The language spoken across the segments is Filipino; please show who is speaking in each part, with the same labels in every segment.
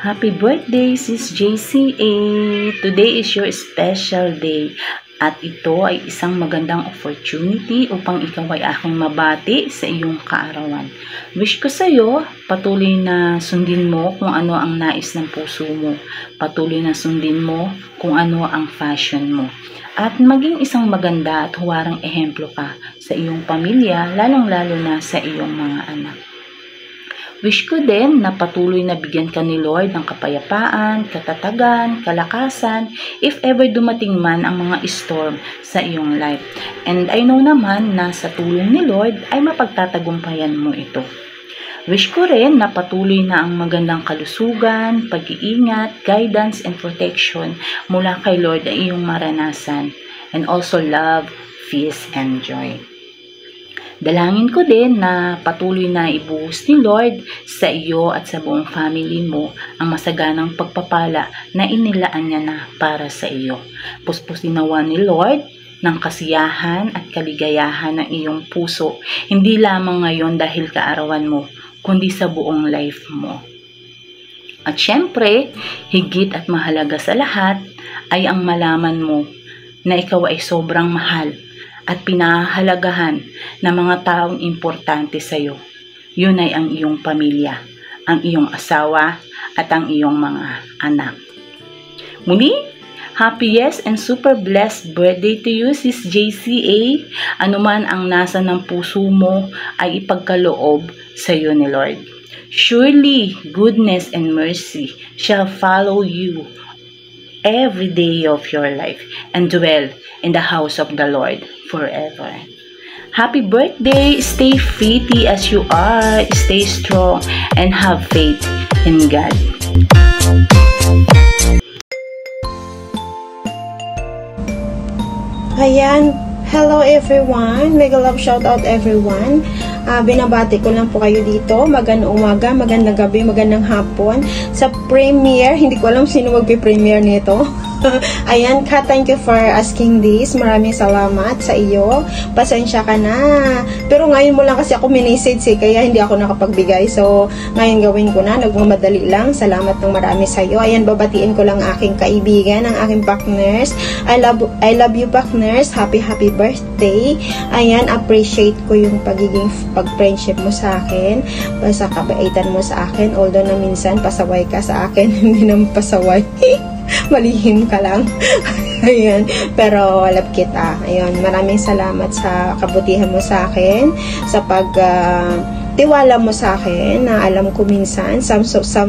Speaker 1: Happy birthday, Sis JCA! Today is your special day at ito ay isang magandang opportunity upang ikaw ay aking mabati sa iyong kaarawan. Wish ko sa iyo, patuloy na sundin mo kung ano ang nais ng puso mo. Patuloy na sundin mo kung ano ang fashion mo. At maging isang maganda at huwarang ehemplo ka sa iyong pamilya, lalong-lalo na sa iyong mga anak. Wish ko din na patuloy na bigyan ka ni Lord ng kapayapaan, katatagan, kalakasan, if ever dumating man ang mga storm sa iyong life. And I know naman na sa tulong ni Lord ay mapagtatagumpayan mo ito. Wish ko rin na patuloy na ang magandang kalusugan, pag-iingat, guidance, and protection mula kay Lord ay iyong maranasan. And also love, peace, and joy. Dalangin ko din na patuloy na ibuhos ni Lord sa iyo at sa buong family mo ang masaganang pagpapala na inilaan niya na para sa iyo. Puspusin nawa ni Lord ng kasiyahan at kaligayahan ng iyong puso, hindi lamang ngayon dahil kaarawan mo, kundi sa buong life mo. At syempre, higit at mahalaga sa lahat ay ang malaman mo na ikaw ay sobrang mahal at pinahahalagahan ng mga taong importante sa iyo. Yun ay ang iyong pamilya, ang iyong asawa, at ang iyong mga anak. Muli, happiest and super blessed birthday to you, Sis JCA. Anuman ang nasa ng puso mo ay ipagkaloob sa iyo ni Lord. Surely, goodness and mercy shall follow you every day of your life and dwell in the house of the Lord forever. Happy birthday! Stay pretty as you are, stay strong, and have faith in God.
Speaker 2: Ayan, hello everyone, mega love shout out everyone. Binabati ko lang po kayo dito. Magandang umaga, magandang gabi, magandang hapon. Sa premiere, hindi ko alam sino magpe-premiere nito. Ayan, Ka, thank you for asking this. Maraming salamat sa iyo. Pasensya ka na. Pero ngayon mo lang kasi ako minisage kaya hindi ako nakapagbigay. So, ngayon gawin ko na. Nagmamadali lang. Salamat ng marami sa iyo. Ayan, babatiin ko lang aking kaibigan, ang aking partners. I love you, partners. Happy birthday. Ayan, appreciate ko yung pagiging pag-friendship mo sa akin. Sa kabaitan mo sa akin. Although na minsan pasaway ka sa akin. Hindi naman pasaway. Malihim ka lang. Ayan. Pero love kita. Ayun. Maraming salamat sa kabutihan mo sa akin. Sa tiwala mo sa akin na alam ko minsan some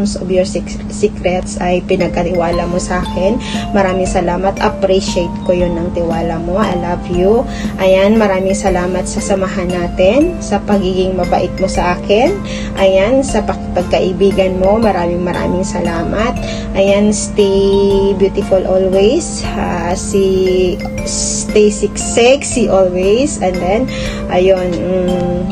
Speaker 2: of your secrets ay pinagkatiwala mo sa akin. Maraming salamat. Appreciate ko yun ng tiwala mo. I love you. Ayan. Maraming salamat sa samahan natin. Sa pagiging mabait mo sa akin. Ayan. Sa pagkaibigan mo. Maraming salamat. Ayan. Stay beautiful always. Stay sexy always. And then, ayun.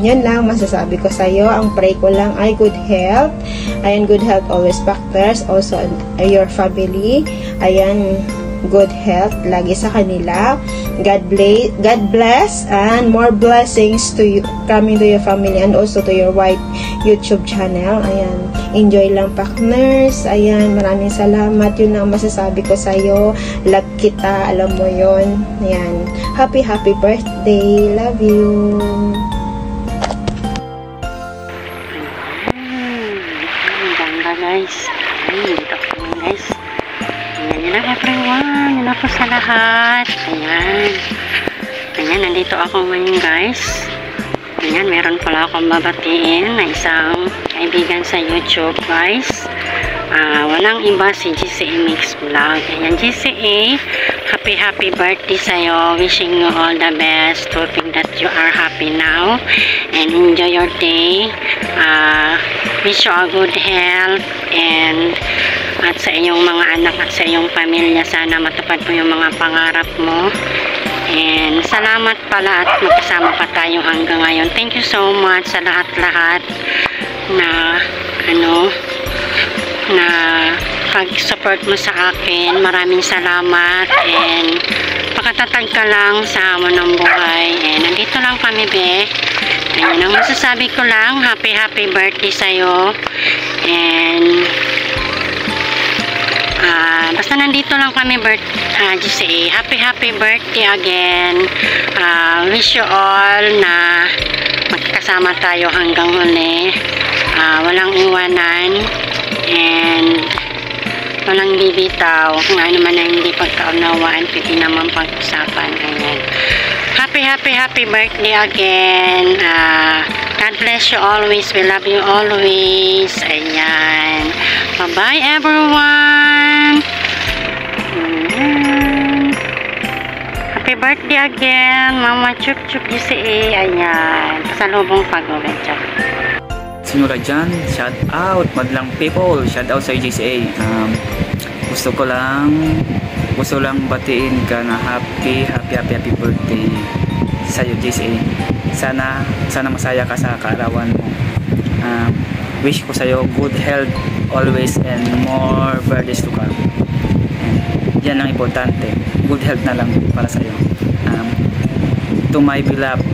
Speaker 2: Yan lang masasabi ko sa iyo. Ang pray ko lang ay good health. Ayan, good health always, factors. Also, your family. Ayan, good health lagi sa kanila. God bless and more blessings to you, coming to your family and also to your white YouTube channel. Ayan, enjoy lang, partners. Ayan, maraming salamat. Yun ang masasabi ko sa iyo. Love kita, alam mo yon. Ayan, happy birthday. Love you.
Speaker 3: Guys, dito po guys. Ayan, yun lang everyone. Yun ako sa lahat. Ayan, nandito ako ngayon guys. Ayan, meron pala akong babatiin na isang kaibigan sa YouTube guys. Walang iba, si GCA Mix Vlog. Ayan, GCA, happy birthday sa'yo. Wishing you all the best. Hoping that you are happy now and enjoy your day. Wish you a good health at sa iyong mga anak at sa iyong pamilya, sana matupad mo yung mga pangarap mo. And salamat pala at magkasama pa tayo hanggang ngayon. Thank you so much sa lahat-lahat na pag-support mo sa akin. Maraming salamat and pakatatag ka lang sa hamon ng buhay. And nandito lang kami, be. Ayun ang masasabi ko lang. Happy birthday sa'yo. And Basta nandito lang kami, GCA. Happy birthday again. Wish you all na magkasama tayo hanggang huli. Walang iwanan and walang bibitaw. Kung ano man na hindi pagkaunawaan, pwede naman pag-usapan. Ayan. Happy birthday again. God bless you always. We love you always. Ayan. Bye-bye everyone. Ayan. Happy birthday again, Mama Chup Chup GCA. Ayan. Pasalubong pag-uwi.
Speaker 4: Sinura dyan, shout out madlang people, shout out sa GCA. Gusto lang batiin ka na happy birthday sa GCA. Sana masaya ka sa kaarawan mo. Wish ko sa iyo good health always and more birthdays to come. Yan ang importante, good health na lang para sa iyo. To my beloved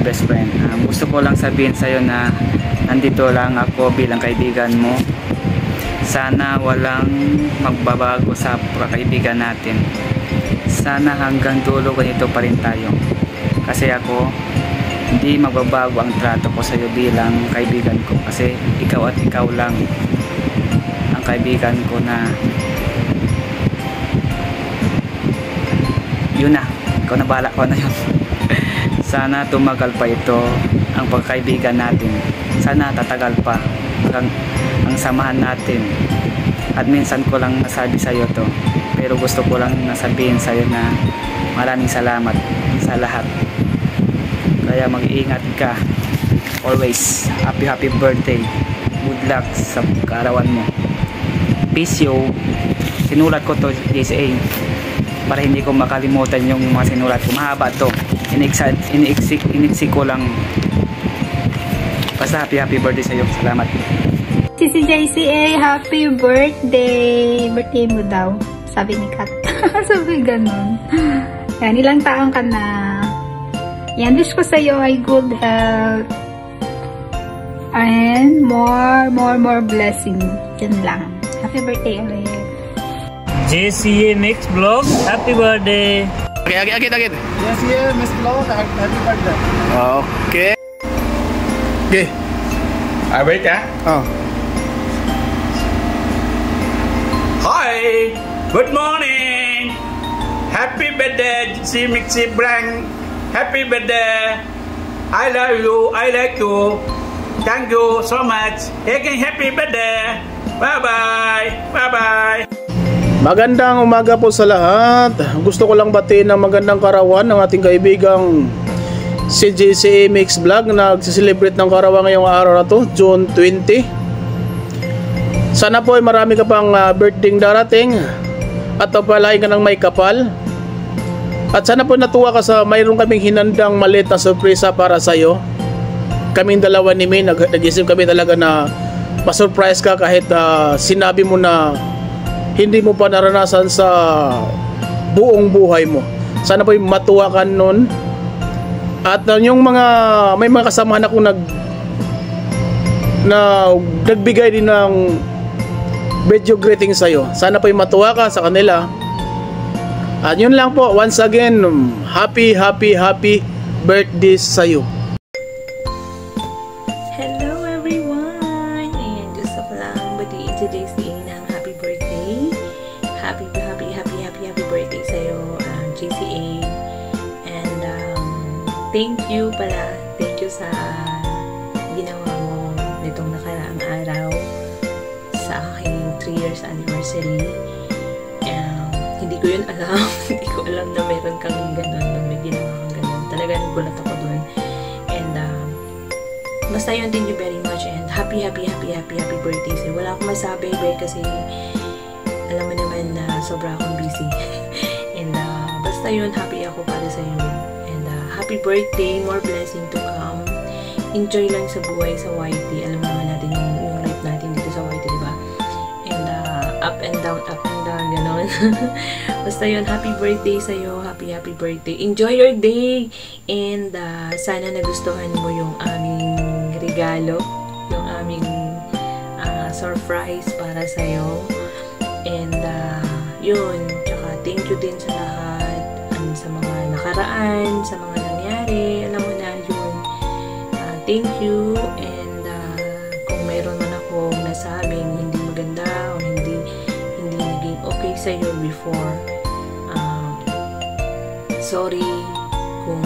Speaker 4: best friend, gusto ko lang sabihin sa iyo na nandito lang ako bilang kaibigan mo. Sana walang magbabago sa pagkakaibigan natin. Sana hanggang dulo ganito pa rin tayo. Kasi ako, hindi magbabago ang trato ko sa iyo bilang kaibigan ko. Kasi ikaw at ikaw lang ang kaibigan ko na yun na. Ikaw na bala ko na yun. Sana tumagal pa ito ang pagkaibigan natin. Sana tatagal pa ang samahan natin. At minsan ko lang nasabi sa iyo to, pero gusto ko lang nasabihin sa iyo na maraming salamat sa lahat. Kaya mag-iingat ka always. Happy birthday. Good luck sa kaarawan mo. Peace yo. Sinulat ko to GCA para hindi ko makalimutan yung mga sinulat ko. Mahaba to. Iniksi ko lang. Basta happy birthday sa iyo. Salamat.
Speaker 5: Si JCA, happy birthday! Birthday mo daw, sabi ni Kat. Sabi ganun. Yan, ilang taong ka na. Yan, wish ko sa'yo ay good health. And more blessing. Yan lang. Happy birthday ulit.
Speaker 6: JCA Mix Vlog, happy birthday!
Speaker 7: Agad.
Speaker 8: JCA Mix Vlog, happy birthday.
Speaker 7: Okay. Okay.
Speaker 8: Wait Hi, good morning. Happy birthday, JCA Mix Blank. Happy birthday. I love you, I like you. Thank you so much. Again, happy birthday. Bye-bye.
Speaker 7: Magandang umaga po sa lahat. Gusto ko lang batiin ng magandang karawan ng ating kaibigang si JCA Mix Vlog na nagsiselebrate ng karawan ngayong araw na to, June 20. Sana po ay marami ka pang birthday darating at palain ka ng may kapal. At sana po natuwa ka sa mayroon kaming hinandang maliit na sorpresa para sa iyo. Kaming dalawa ni May, nag-isip kami talaga na ma-surprise ka kahit sinabi mo na hindi mo pa naranasan sa buong buhay mo. Sana po matuwa ka nun. At yung may mga kasamahan akong nagbigay din ng video greeting sa'yo. Sana po matuwa ka sa kanila. At yun lang po, once again, happy birthday sa'yo.
Speaker 9: Hello everyone! Ayan, gusto ko lang batiin si JCA ng happy birthday. Happy birthday sa'yo, JCA. And thank you sa ginawa mo nitong nakaraang araw sa aking 3 years anniversary. Hindi ko yun alam. Hindi ko alam na meron kang ganun, na may ginawa kang ganun. Talaga nagulat ako dun. And basta yun, thank you very much. And happy birthday sa'yo. Wala akong masabi, kasi alam mo naman na sobra akong busy. And basta yun, happy ako para sa'yo. And happy birthday, more blessing to come. Enjoy lang sa buhay sa YT. Alam naman natin yung life natin dito sa YT, diba? And up and down, ganon. Basta yun, happy birthday sa'yo. Happy birthday. Enjoy your day. And sana nagustuhan mo yung aming regalo, yung aming surprise para sa'yo. And yun, tsaka thank you din sa lahat, sa mga nakaraan, sa mga nangyari, alam mo na yun. Thank you, and kung mayroon man akong nasabing hindi maganda o hindi naging okay sa'yo before, sorry kung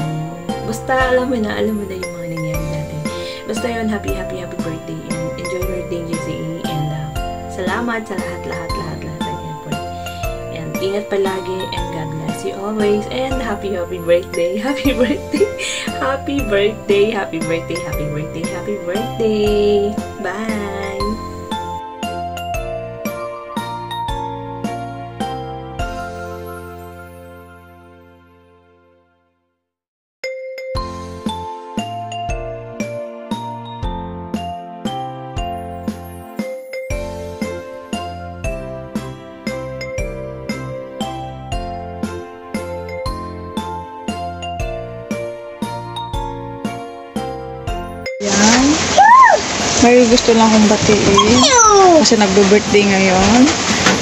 Speaker 9: basta alam mo na yung mga nangyari natin. Basta yun, happy birthday and enjoy your day, JCE, and salamat sa lahat ng effort. And ingat palagi, and God bless you always, and happy birthday. Bye!
Speaker 2: Yan. May gusto lang akong batiin. Kasi nagbe-birthday ngayon.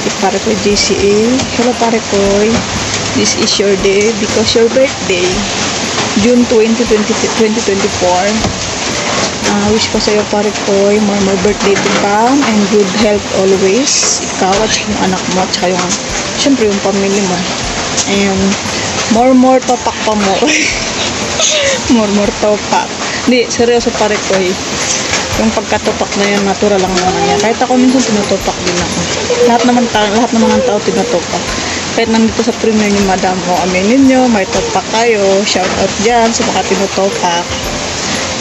Speaker 2: Si pare ko JCA. Hello pare ko. This is your day because your birthday. June 20, 2024. Wish ko sa'yo pare ko. More birthday to come and good health always. Ikaw at yung anak mo at saka yung syempre yung pamilya mo. And more topak pa mo. more topak. Hindi, seryoso pare ko yung pagkatupak na yan, natural lang naman yan. Kahit ako minsan tinutupak din ako. Lahat ng mga tao tinutupak. Kahit nandito sa premiere ni Madam mo, aminin nyo, may tupak kayo. Shout out dyan sa mga tinutupak.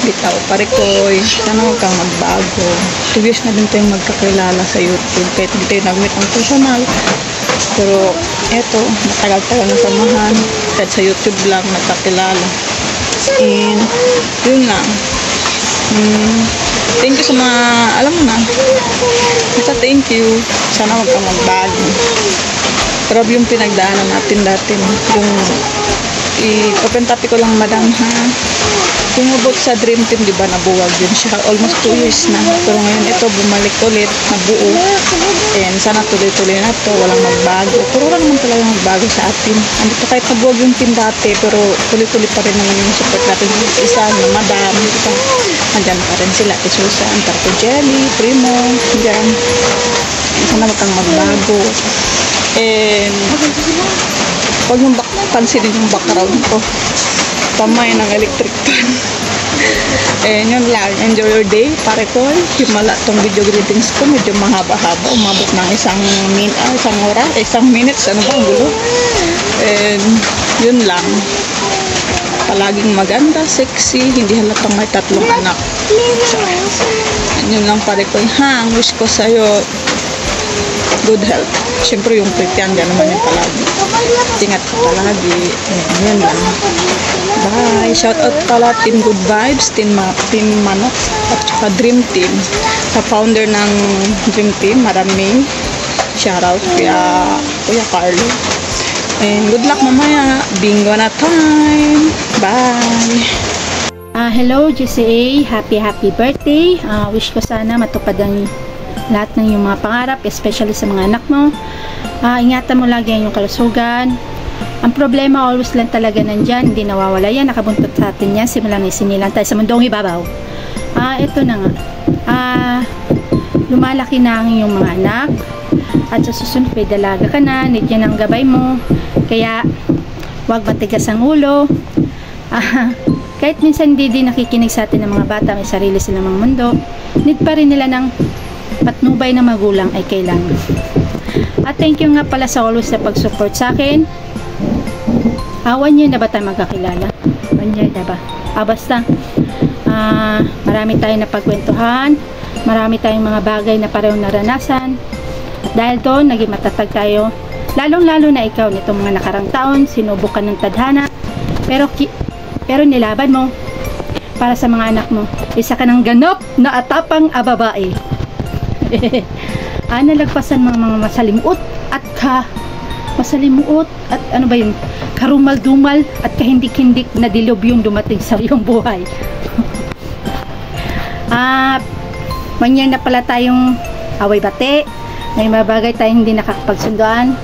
Speaker 2: Bitaw pare ko, sana huwag kang magbago. 2 years na din tayong magkakilala sa YouTube. Kahit hindi tayo nag-meet ang personal. Pero eto, matagal-tagal na samahan. Kahit sa YouTube lang nagkakilala. And yun lang. Thank you sa mga, alam mo na, basta thank you. Sana wag kang magbago. Grabe yung pinagdaanan natin dati, yung ipapentapi ko lang Madam ha. Kung about sa Dream Team, di ba nabuwag yun siya, almost 2 years na. Pero ngayon ito bumalik ulit, nabuo, and sana tuloy-tuloy na to, walang magbago. Pero wala naman talaga magbago sa atin. Andito kahit nabuwag yung team dati, pero tuloy-tuloy pa rin naman yung support natin yung isa, yung Madam, diba? Andyan pa rin sila, Susan, Tarko Jelly, Primo, andyan. Sana wag kang magbago. And huwag mong pansinin yung background ko. Pamay ng electric fan. And yun lang, enjoy your day pare ko. Himala tong video greetings ko, medyo mahaba-haba, umabot ng isang minutes, ano ba ang gulo. And yun lang, palaging maganda, sexy, hindi halatang may 3 anak. So, yun lang pare ko. Ang wish ko sa'yo, good health. Siyempre yung pretty, andyan naman yung palagi. Ingat ka palagi. Yun lang. Bye! Shout out pala Team Good Vibes, Team Manok, at saka Dream Team. Sa founder ng Dream Team, marami. Shout out Kuya Carlo. And good luck mamaya. Bingo na time! Bye!
Speaker 5: Hello JCA, happy birthday. Wish ko sana matupad ang lahat ng iyong mga pangarap, especially sa mga anak mo. Ingatan mo lagi ang iyong kalusugan. Ang problema always lang talaga nandyan, hindi nawawala yan, nakabuntot sa atin yan, simulang isinilang tayo sa mundong ibabaw. Ito na nga, lumalaki na ang iyong mga anak, at sa susunod may dalaga ka na, need yan ang gabay mo, kaya wag matigas ang ulo. Kahit minsan hindi din nakikinig sa atin ng mga bata, may sarili silang mga mundo, need pa rin nila ng patnubay na magulang ay kailangan. At thank you nga pala sa always sa pag-support sa akin. 1 year na ba tayo magkakilala? 1 year na ba? Basta marami tayong napagkwentuhan, marami tayong mga bagay na parehong naranasan, at dahil doon naging matatag tayo, lalong-lalo na ikaw nitong mga nakarang taon, sinubukan ng tadhana, pero nilaban mo para sa mga anak mo. Isa ka ng ganop na atapang babae. Nalagpasan mga masalimuot at ano ba yun, karumal-dumal at kahindik-hindik na dilob yung dumating sa iyong buhay. Manyay na pala tayong away bate, may mga bagay tayong hindi nakakapagsunduan.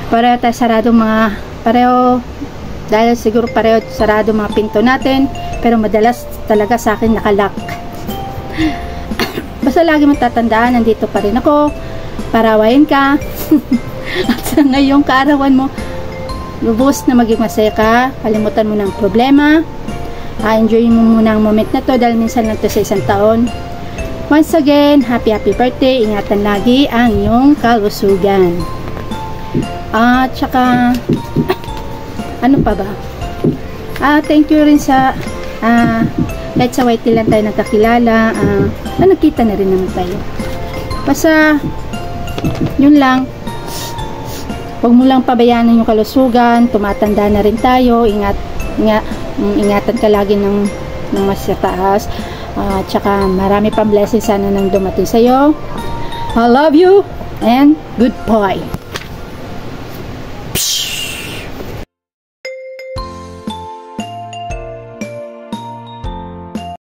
Speaker 5: Pareho tayo sarado dahil siguro pareho sarado mga pinto natin, pero madalas talaga sa akin nakalock. Basta lagi mong tatandaan, nandito pa rin ako para awayin ka. At sa ngayong kaarawan mo, lubos na maging masaya ka, kalimutan mo ng problema, enjoy mo muna ang moment na to dahil minsan lang to sa isang taon. Once again, happy birthday, ingatan lagi ang iyong kalusugan. At saka ano pa ba? Thank you rin sa kahit sa YT lang tayo nagkakilala, nakita na rin naman tayo. Basta yun lang, huwag mo lang pabayaan yung kalusugan, tumatanda na rin tayo, ingatan ka lagi ng mas taas. Tsaka marami pang blessings sana nang dumating sa'yo. I love you and goodbye.